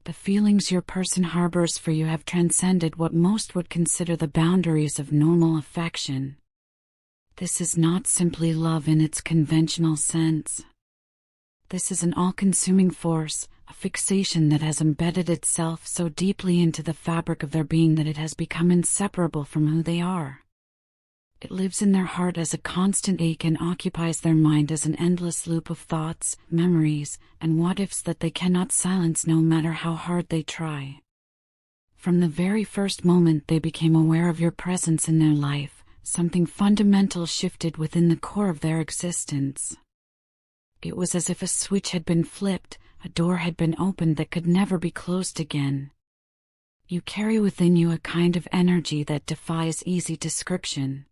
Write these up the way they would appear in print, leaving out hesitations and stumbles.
The feelings your person harbors for you have transcended what most would consider the boundaries of normal affection. This is not simply love in its conventional sense. This is an all-consuming force, a fixation that has embedded itself so deeply into the fabric of their being that it has become inseparable from who they are. It lives in their heart as a constant ache and occupies their mind as an endless loop of thoughts, memories, and what-ifs that they cannot silence no matter how hard they try. From the very first moment they became aware of your presence in their life, something fundamental shifted within the core of their existence. It was as if a switch had been flipped, a door had been opened that could never be closed again. You carry within you a kind of energy that defies easy description.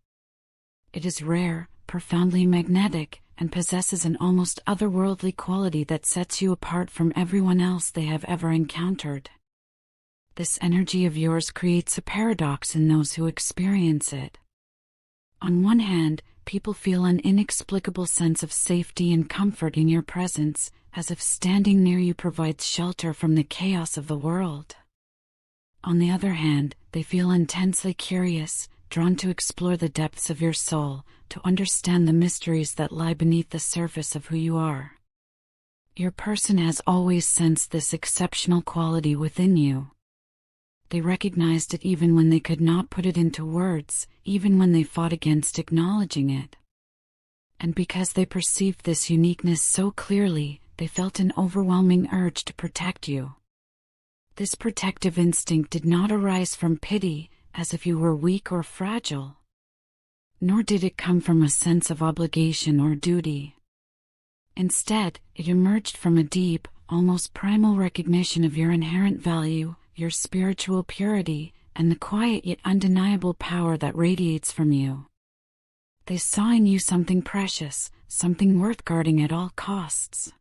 It is rare, profoundly magnetic, and possesses an almost otherworldly quality that sets you apart from everyone else they have ever encountered. This energy of yours creates a paradox in those who experience it. On one hand, people feel an inexplicable sense of safety and comfort in your presence, as if standing near you provides shelter from the chaos of the world. On the other hand, they feel intensely curious, drawn to explore the depths of your soul, to understand the mysteries that lie beneath the surface of who you are. Your person has always sensed this exceptional quality within you. They recognized it even when they could not put it into words, even when they fought against acknowledging it. And because they perceived this uniqueness so clearly, they felt an overwhelming urge to protect you. This protective instinct did not arise from pity, as if you were weak or fragile. Nor did it come from a sense of obligation or duty. Instead, it emerged from a deep, almost primal recognition of your inherent value, your spiritual purity, and the quiet yet undeniable power that radiates from you. They saw in you something precious, something worth guarding at all costs.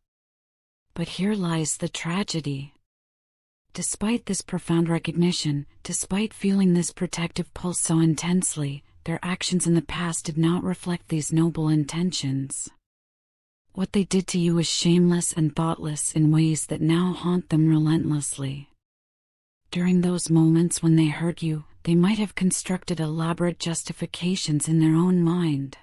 But here lies the tragedy. Despite this profound recognition, despite feeling this protective pulse so intensely, their actions in the past did not reflect these noble intentions. What they did to you was shameless and thoughtless in ways that now haunt them relentlessly. During those moments when they hurt you, they might have constructed elaborate justifications in their own mind.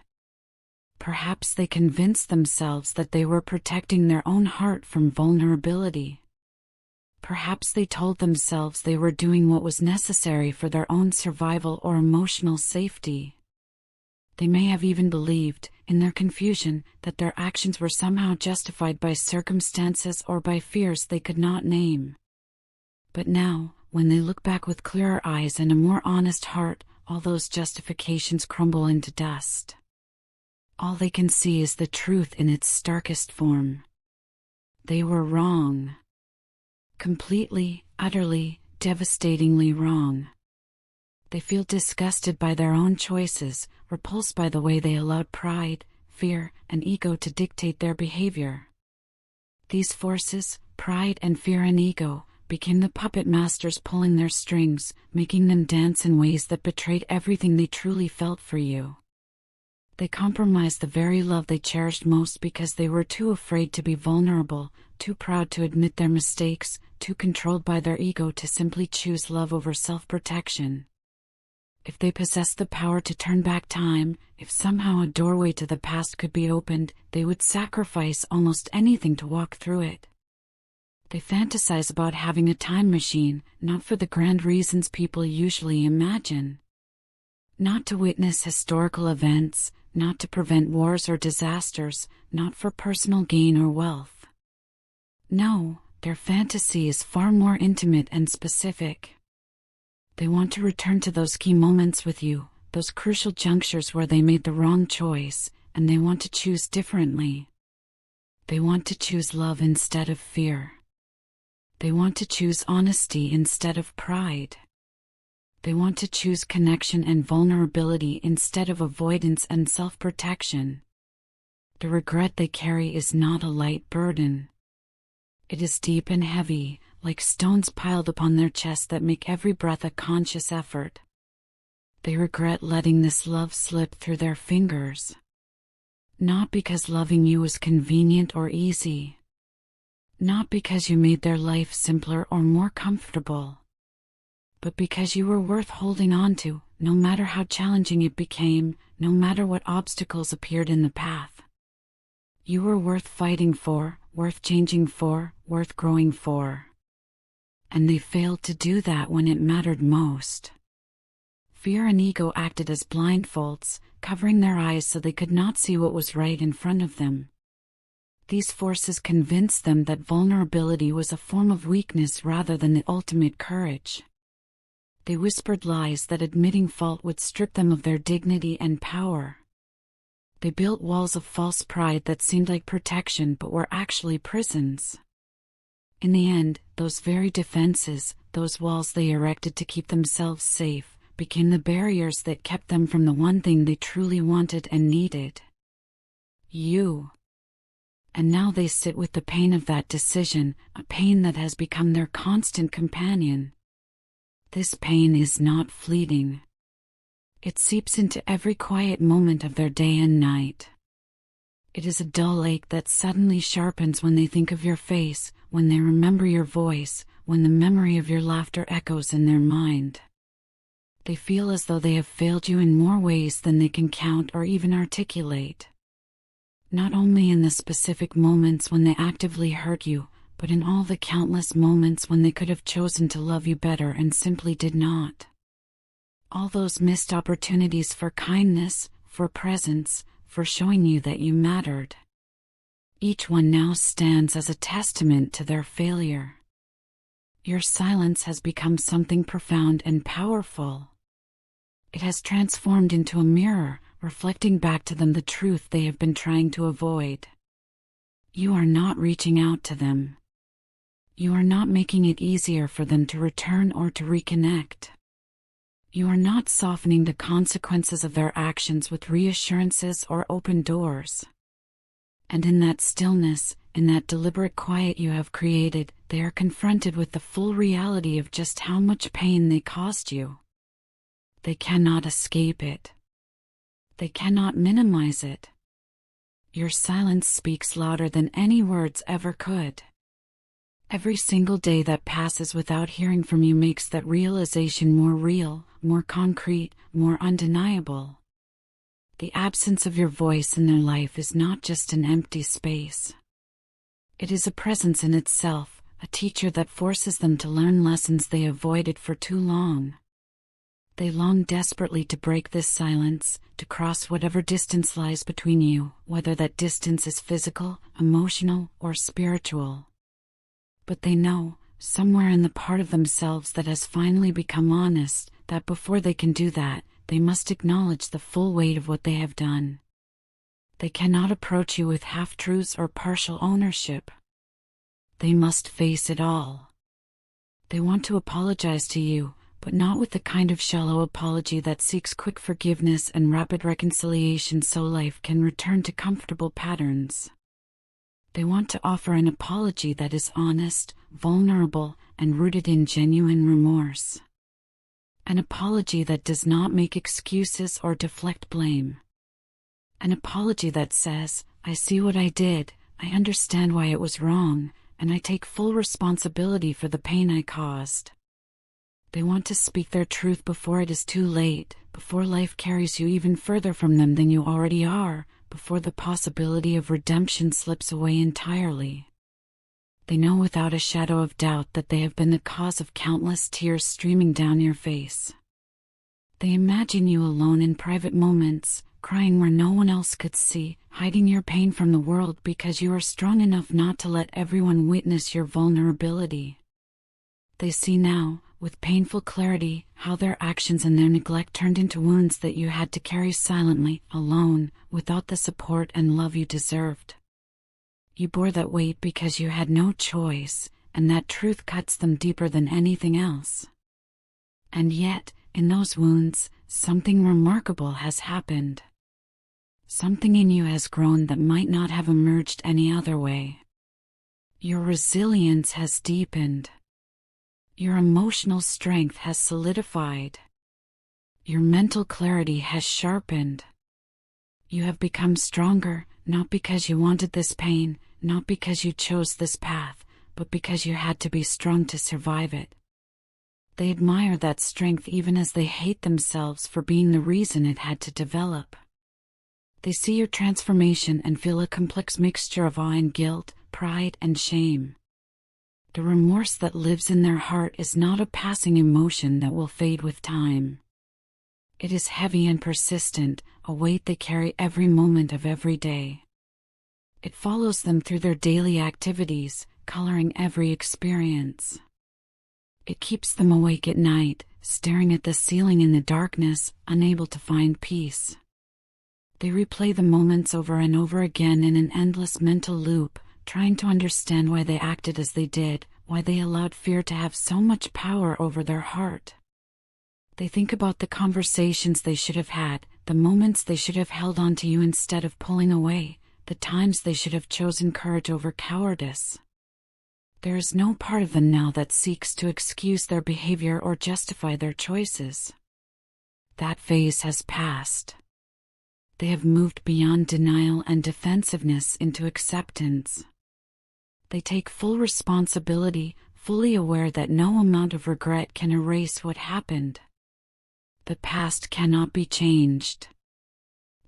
Perhaps they convinced themselves that they were protecting their own heart from vulnerability. Perhaps they told themselves they were doing what was necessary for their own survival or emotional safety. They may have even believed, in their confusion, that their actions were somehow justified by circumstances or by fears they could not name. But now, when they look back with clearer eyes and a more honest heart, all those justifications crumble into dust. All they can see is the truth in its starkest form. They were wrong. Completely, utterly, devastatingly wrong. They feel disgusted by their own choices, repulsed by the way they allowed pride, fear, and ego to dictate their behavior. These forces, pride and fear and ego, became the puppet masters pulling their strings, making them dance in ways that betrayed everything they truly felt for you. They compromised the very love they cherished most because they were too afraid to be vulnerable, too proud to admit their mistakes, too controlled by their ego to simply choose love over self-protection. If they possessed the power to turn back time, if somehow a doorway to the past could be opened, they would sacrifice almost anything to walk through it. They fantasize about having a time machine, not for the grand reasons people usually imagine. Not to witness historical events, not to prevent wars or disasters, not for personal gain or wealth. No, their fantasy is far more intimate and specific. They want to return to those key moments with you, those crucial junctures where they made the wrong choice, and they want to choose differently. They want to choose love instead of fear. They want to choose honesty instead of pride. They want to choose connection and vulnerability instead of avoidance and self-protection. The regret they carry is not a light burden. It is deep and heavy, like stones piled upon their chest that make every breath a conscious effort. They regret letting this love slip through their fingers. Not because loving you is convenient or easy. Not because you made their life simpler or more comfortable, but because you were worth holding on to, no matter how challenging it became, no matter what obstacles appeared in the path. You were worth fighting for, worth changing for, worth growing for. And they failed to do that when it mattered most. Fear and ego acted as blindfolds, covering their eyes so they could not see what was right in front of them. These forces convinced them that vulnerability was a form of weakness rather than the ultimate courage. They whispered lies that admitting fault would strip them of their dignity and power. They built walls of false pride that seemed like protection but were actually prisons. In the end, those very defenses, those walls they erected to keep themselves safe, became the barriers that kept them from the one thing they truly wanted and needed. You. And now they sit with the pain of that decision, a pain that has become their constant companion. This pain is not fleeting. It seeps into every quiet moment of their day and night. It is a dull ache that suddenly sharpens when they think of your face, when they remember your voice, when the memory of your laughter echoes in their mind. They feel as though they have failed you in more ways than they can count or even articulate. Not only in the specific moments when they actively hurt you, but in all the countless moments when they could have chosen to love you better and simply did not. All those missed opportunities for kindness, for presence, for showing you that you mattered. Each one now stands as a testament to their failure. Your silence has become something profound and powerful. It has transformed into a mirror, reflecting back to them the truth they have been trying to avoid. You are not reaching out to them. You are not making it easier for them to return or to reconnect. You are not softening the consequences of their actions with reassurances or open doors. And in that stillness, in that deliberate quiet you have created, they are confronted with the full reality of just how much pain they caused you. They cannot escape it. They cannot minimize it. Your silence speaks louder than any words ever could. Every single day that passes without hearing from you makes that realization more real, more concrete, more undeniable. The absence of your voice in their life is not just an empty space. It is a presence in itself, a teacher that forces them to learn lessons they avoided for too long. They long desperately to break this silence, to cross whatever distance lies between you, whether that distance is physical, emotional, or spiritual. But they know, somewhere in the part of themselves that has finally become honest, that before they can do that, they must acknowledge the full weight of what they have done. They cannot approach you with half-truths or partial ownership. They must face it all. They want to apologize to you, but not with the kind of shallow apology that seeks quick forgiveness and rapid reconciliation so life can return to comfortable patterns. They want to offer an apology that is honest, vulnerable, and rooted in genuine remorse. An apology that does not make excuses or deflect blame. An apology that says, I see what I did, I understand why it was wrong, and I take full responsibility for the pain I caused. They want to speak their truth before it is too late, before life carries you even further from them than you already are, before the possibility of redemption slips away entirely. They know without a shadow of doubt that they have been the cause of countless tears streaming down your face. They imagine you alone in private moments, crying where no one else could see, hiding your pain from the world because you are strong enough not to let everyone witness your vulnerability. They see now, with painful clarity, how their actions and their neglect turned into wounds that you had to carry silently, alone, without the support and love you deserved. You bore that weight because you had no choice, and that truth cuts them deeper than anything else. And yet, in those wounds, something remarkable has happened. Something in you has grown that might not have emerged any other way. Your resilience has deepened. Your emotional strength has solidified. Your mental clarity has sharpened. You have become stronger, not because you wanted this pain, not because you chose this path, but because you had to be strong to survive it. They admire that strength even as they hate themselves for being the reason it had to develop. They see your transformation and feel a complex mixture of awe and guilt, pride and shame. The remorse that lives in their heart is not a passing emotion that will fade with time. It is heavy and persistent, a weight they carry every moment of every day. It follows them through their daily activities, coloring every experience. It keeps them awake at night, staring at the ceiling in the darkness, unable to find peace. They replay the moments over and over again in an endless mental loop, trying to understand why they acted as they did, why they allowed fear to have so much power over their heart. They think about the conversations they should have had, the moments they should have held on to you instead of pulling away, the times they should have chosen courage over cowardice. There is no part of them now that seeks to excuse their behavior or justify their choices. That phase has passed. They have moved beyond denial and defensiveness into acceptance. They take full responsibility, fully aware that no amount of regret can erase what happened. The past cannot be changed.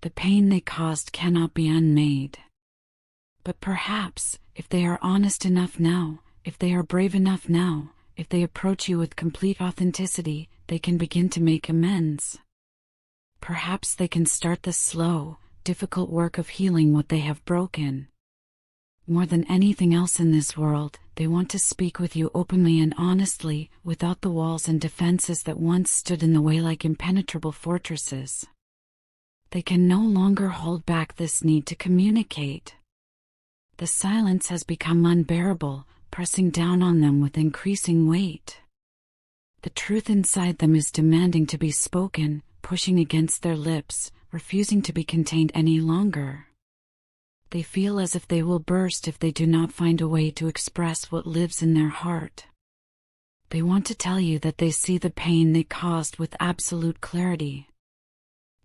The pain they caused cannot be unmade. But perhaps, if they are honest enough now, if they are brave enough now, if they approach you with complete authenticity, they can begin to make amends. Perhaps they can start the slow, difficult work of healing what they have broken. More than anything else in this world, they want to speak with you openly and honestly, without the walls and defenses that once stood in the way like impenetrable fortresses. They can no longer hold back this need to communicate. The silence has become unbearable, pressing down on them with increasing weight. The truth inside them is demanding to be spoken, pushing against their lips, refusing to be contained any longer. They feel as if they will burst if they do not find a way to express what lives in their heart. They want to tell you that they see the pain they caused with absolute clarity.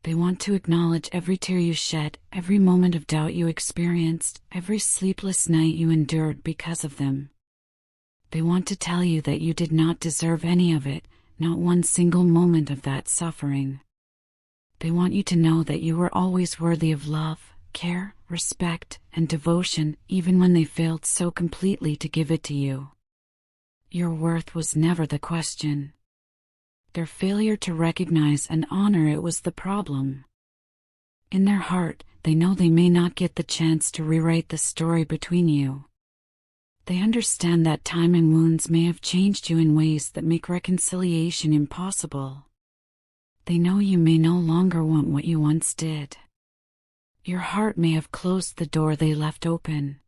They want to acknowledge every tear you shed, every moment of doubt you experienced, every sleepless night you endured because of them. They want to tell you that you did not deserve any of it, not one single moment of that suffering. They want you to know that you were always worthy of love, care, respect, and devotion, even when they failed so completely to give it to you. Your worth was never the question. Their failure to recognize and honor it was the problem. In their heart, they know they may not get the chance to rewrite the story between you. They understand that time and wounds may have changed you in ways that make reconciliation impossible. They know you may no longer want what you once did. Your heart may have closed the door they left open.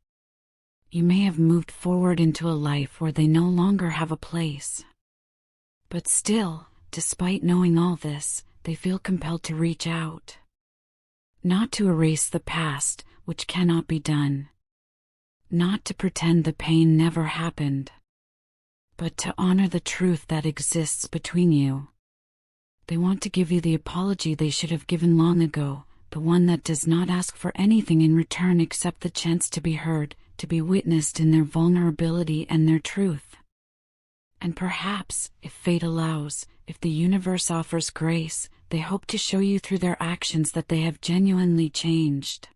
You may have moved forward into a life where they no longer have a place. But still, despite knowing all this, they feel compelled to reach out. Not to erase the past, which cannot be done. Not to pretend the pain never happened. But to honor the truth that exists between you. They want to give you the apology they should have given long ago, the one that does not ask for anything in return except the chance to be heard, to be witnessed in their vulnerability and their truth. And perhaps, if fate allows, if the universe offers grace, they hope to show you through their actions that they have genuinely changed.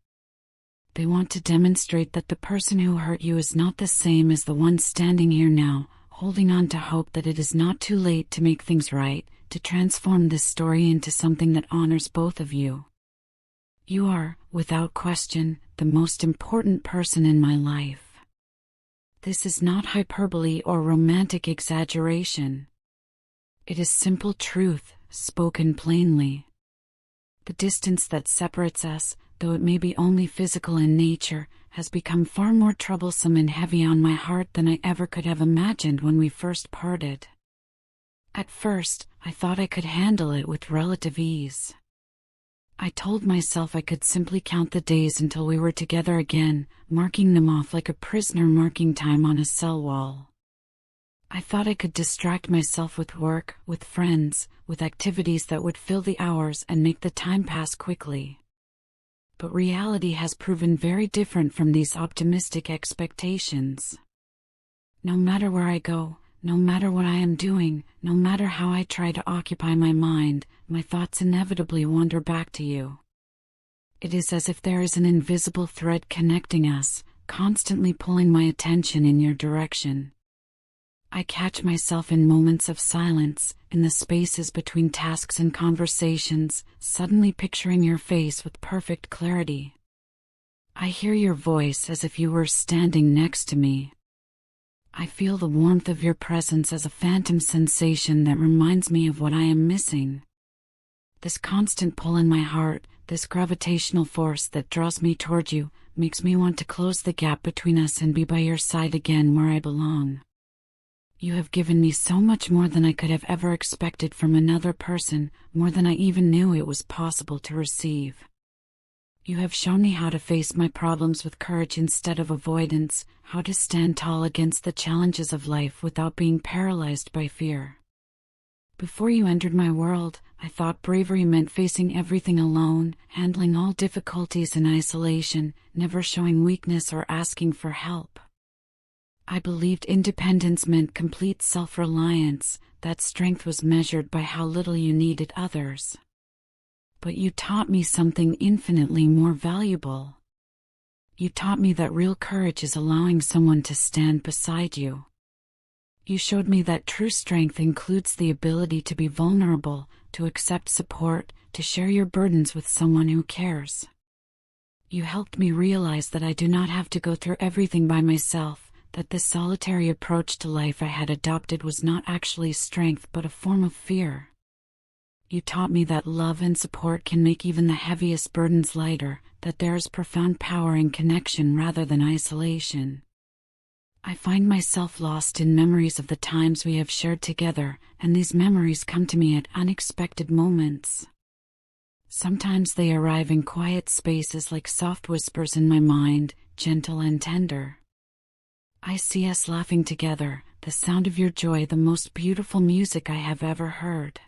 They want to demonstrate that the person who hurt you is not the same as the one standing here now, holding on to hope that it is not too late to make things right, to transform this story into something that honors both of you. You are, without question, the most important person in my life. This is not hyperbole or romantic exaggeration. It is simple truth, spoken plainly. The distance that separates us, though it may be only physical in nature, has become far more troublesome and heavy on my heart than I ever could have imagined when we first parted. At first, I thought I could handle it with relative ease. I told myself I could simply count the days until we were together again, marking them off like a prisoner marking time on a cell wall. I thought I could distract myself with work, with friends, with activities that would fill the hours and make the time pass quickly. But reality has proven very different from these optimistic expectations. No matter where I go, no matter what I am doing, no matter how I try to occupy my mind, my thoughts inevitably wander back to you. It is as if there is an invisible thread connecting us, constantly pulling my attention in your direction. I catch myself in moments of silence, in the spaces between tasks and conversations, suddenly picturing your face with perfect clarity. I hear your voice as if you were standing next to me. I feel the warmth of your presence as a phantom sensation that reminds me of what I am missing. This constant pull in my heart, this gravitational force that draws me toward you, makes me want to close the gap between us and be by your side again where I belong. You have given me so much more than I could have ever expected from another person, more than I even knew it was possible to receive. You have shown me how to face my problems with courage instead of avoidance, how to stand tall against the challenges of life without being paralyzed by fear. Before you entered my world, I thought bravery meant facing everything alone, handling all difficulties in isolation, never showing weakness or asking for help. I believed independence meant complete self-reliance, that strength was measured by how little you needed others. But you taught me something infinitely more valuable. You taught me that real courage is allowing someone to stand beside you. You showed me that true strength includes the ability to be vulnerable, to accept support, to share your burdens with someone who cares. You helped me realize that I do not have to go through everything by myself, that this solitary approach to life I had adopted was not actually strength but a form of fear. You taught me that love and support can make even the heaviest burdens lighter, that there is profound power in connection rather than isolation. I find myself lost in memories of the times we have shared together, and these memories come to me at unexpected moments. Sometimes they arrive in quiet spaces like soft whispers in my mind, gentle and tender. I see us laughing together, the sound of your joy the most beautiful music I have ever heard.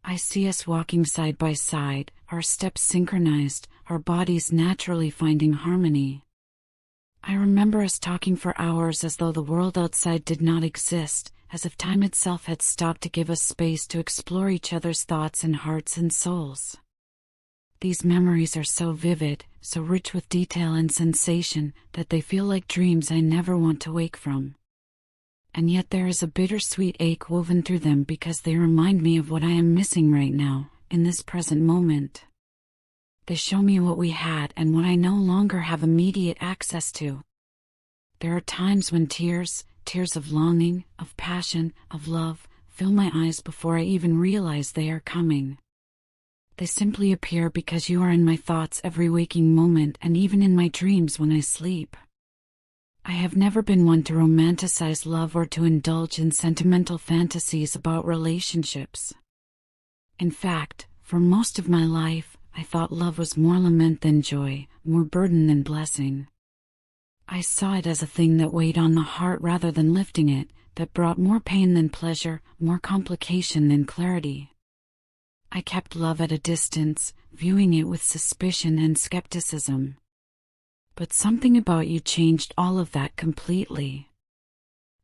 I see us walking side by side, our steps synchronized, our bodies naturally finding harmony. I remember us talking for hours as though the world outside did not exist, as if time itself had stopped to give us space to explore each other's thoughts and hearts and souls. These memories are so vivid, so rich with detail and sensation, that they feel like dreams I never want to wake from. And yet there is a bittersweet ache woven through them because they remind me of what I am missing right now, in this present moment. They show me what we had and what I no longer have immediate access to. There are times when tears of longing, of passion, of love, fill my eyes before I even realize they are coming. They simply appear because you are in my thoughts every waking moment and even in my dreams when I sleep. I have never been one to romanticize love or to indulge in sentimental fantasies about relationships. In fact, for most of my life, I thought love was more lament than joy, more burden than blessing. I saw it as a thing that weighed on the heart rather than lifting it, that brought more pain than pleasure, more complication than clarity. I kept love at a distance, viewing it with suspicion and skepticism. But something about you changed all of that completely.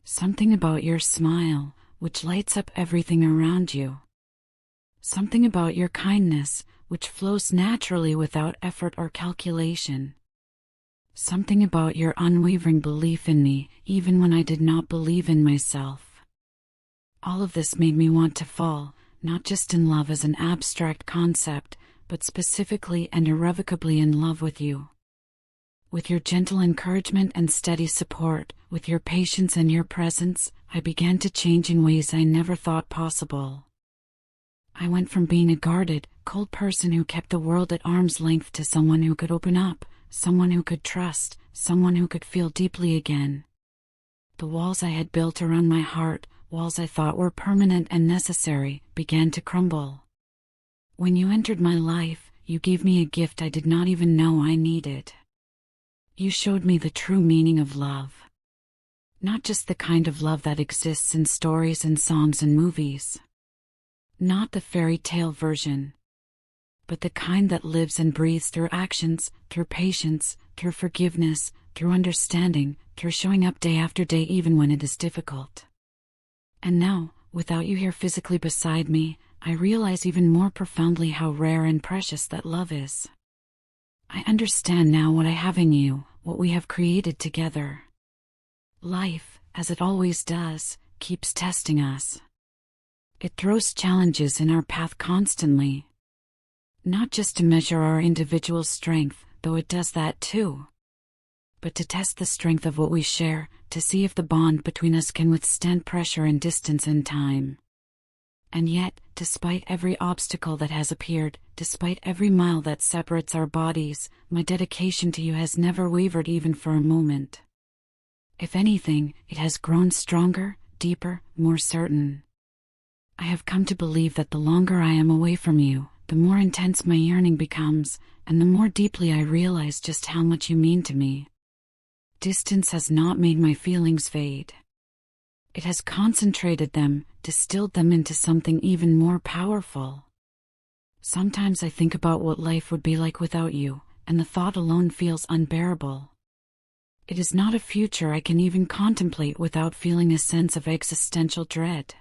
Something about your smile, which lights up everything around you. Something about your kindness, which flows naturally without effort or calculation. Something about your unwavering belief in me, even when I did not believe in myself. All of this made me want to fall, not just in love as an abstract concept, but specifically and irrevocably in love with you. With your gentle encouragement and steady support, with your patience and your presence, I began to change in ways I never thought possible. I went from being a guarded, cold person who kept the world at arm's length to someone who could open up, someone who could trust, someone who could feel deeply again. The walls I had built around my heart, walls I thought were permanent and necessary, began to crumble. When you entered my life, you gave me a gift I did not even know I needed. You showed me the true meaning of love. Not just the kind of love that exists in stories and songs and movies. Not the fairy tale version, but the kind that lives and breathes through actions, through patience, through forgiveness, through understanding, through showing up day after day even when it is difficult. And now, without you here physically beside me, I realize even more profoundly how rare and precious that love is. I understand now what I have in you, what we have created together. Life, as it always does, keeps testing us. It throws challenges in our path constantly. Not just to measure our individual strength, though it does that too, but to test the strength of what we share, to see if the bond between us can withstand pressure and distance and time. And yet, despite every obstacle that has appeared, despite every mile that separates our bodies, my dedication to you has never wavered even for a moment. If anything, it has grown stronger, deeper, more certain. I have come to believe that the longer I am away from you, the more intense my yearning becomes, and the more deeply I realize just how much you mean to me. Distance has not made my feelings fade. It has concentrated them, distilled them into something even more powerful. Sometimes I think about what life would be like without you, and the thought alone feels unbearable. It is not a future I can even contemplate without feeling a sense of existential dread.